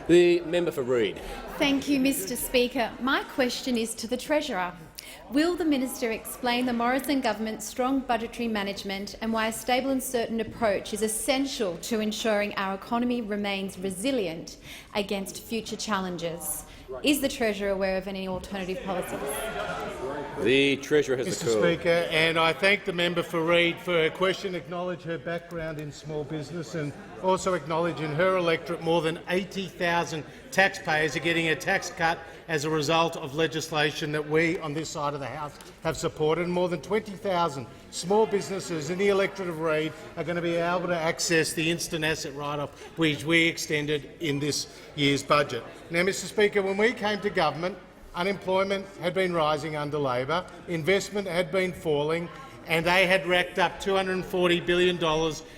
The member for Reid. Thank you, Mr Speaker. My question is to the Treasurer. Will the minister explain the Morrison government's strong budgetary management and why a stable and certain approach is essential to ensuring our economy remains resilient against future challenges? Is the Treasurer aware of any alternative policies? The Treasurer has the call. Mr Speaker, and I thank the member for Reid for her question, acknowledge her background in small business and also acknowledge in her electorate more than 80,000 taxpayers are getting a tax cut as a result of legislation that we on this side of the House have supported. And more than 20,000 small businesses in the electorate of Reid are going to be able to access the instant asset write-off which we extended in this year's budget. Now, Mr Speaker, when we came to government, unemployment had been rising under Labor, investment had been falling, and they had racked up $240 billion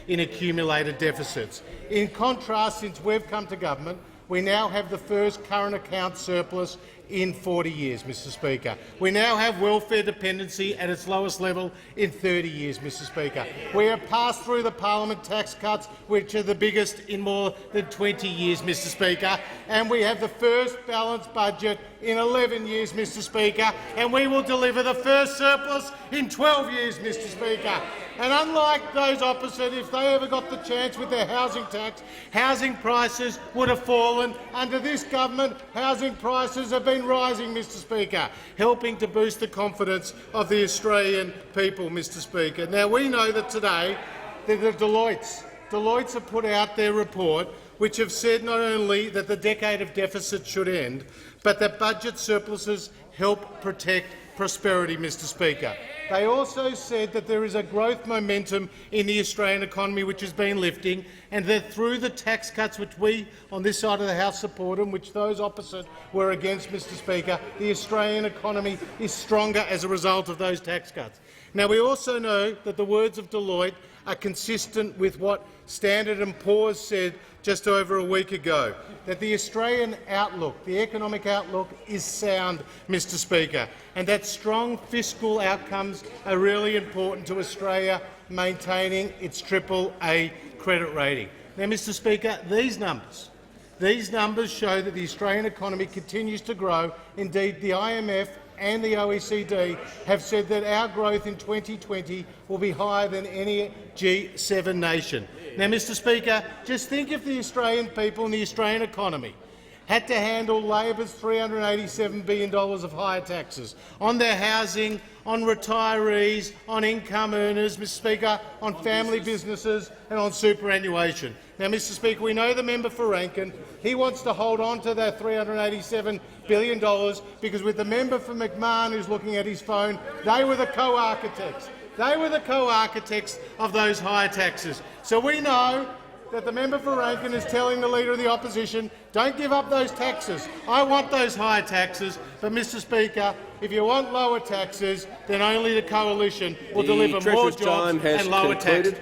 in accumulated deficits. In contrast, since we've come to government, we now have the first current account surplus in 40 years, Mr Speaker. We now have welfare dependency at its lowest level in 30 years, Mr Speaker. We have passed through the parliament tax cuts, which are the biggest in more than 20 years, Mr Speaker, and we have the first balanced budget in 11 years, Mr Speaker, and we will deliver the first surplus in 12 years, Mr Speaker. And unlike those opposite, if they ever got the chance with their housing tax, housing prices would have fallen. Under this government, housing prices have been rising, Mr Speaker, helping to boost the confidence of the Australian people, Mr Speaker. Now, we know that today that the Deloitte have put out their report, which have said not only that the decade of deficit should end, but that budget surpluses help protect prosperity, Mr Speaker. They also said that there is a growth momentum in the Australian economy which has been lifting, and that through the tax cuts which we on this side of the House support and which those opposite were against, Mr Speaker, the Australian economy is stronger as a result of those tax cuts. Now, we also know that the words of Deloitte are consistent with what Standard & Poor's said just over a week ago, that the Australian outlook, the economic outlook, is sound, Mr Speaker, and that strong fiscal outcomes are really important to Australia maintaining its AAA credit rating. Now, Mr Speaker, these numbers show that the Australian economy continues to grow. Indeed, the IMF and the OECD have said that our growth in 2020 will be higher than any G7 nation. Now, Mr Speaker, just think if the Australian people and the Australian economy had to handle Labor's $387 billion of higher taxes on their housing, on retirees, on income earners, Mr Speaker, on family businesses and on superannuation. Now, Mr Speaker, we know the member for Rankin. He wants to hold on to that $387 billion because with the member for McMahon who's looking at his phone, they were the co-architects. They were the co-architects of those higher taxes. So we know that the member for Rankin is telling the Leader of the Opposition, don't give up those taxes. I want those higher taxes. But, Mr Speaker, if you want lower taxes, then only the coalition will deliver more jobs and lower taxes.